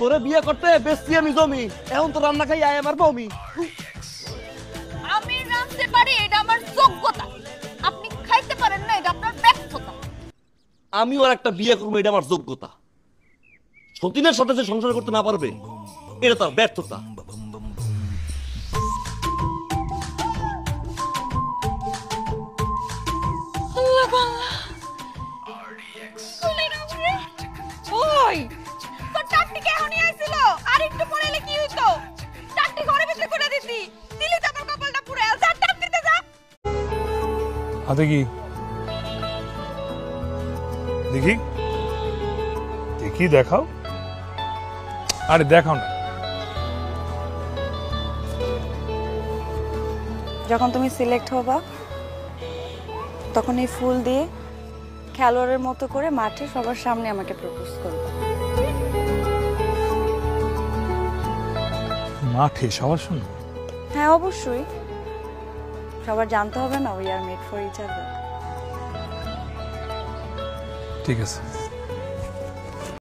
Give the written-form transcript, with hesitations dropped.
তোরে বিয়ে করতে বেশি আমি জমি, এখন তো রান্না খাই আয় আমার বমি। আমি রাঁধতে পারি, এটা আমার যোগ্যতা। আপনি খাইতে পারেন না, এটা আপনার ব্যর্থতা। আমি ওর একটা বিয়ে করবো, এটা আমার যোগ্যতা। সতীনের সাথে যে সংসার করতে না পারবে, এটা তার ব্যর্থতা। ওই তোর চারটি কে হনি আইছিল, আর একটু পরে এলে কি হইতো? চারটি ঘরে ভিতরে করে দিতি, দিলি তো আমার কপালটা পুরো যা টাপ দিতে যা। হাতে কি দেখি দেখি, দেখাও। আরে দেখাও না। যখন তুমি সিলেক্ট হবা তখন এই ফুল দিয়ে খেলোয়াড়ের মতো করে মাঠে সবার সামনে আমাকে প্রপোজ করবে। মাঠে সবার শুনবো? হ্যাঁ অবশ্যই, সবার জানতে হবে না we are made for each other. ঠিক আছে।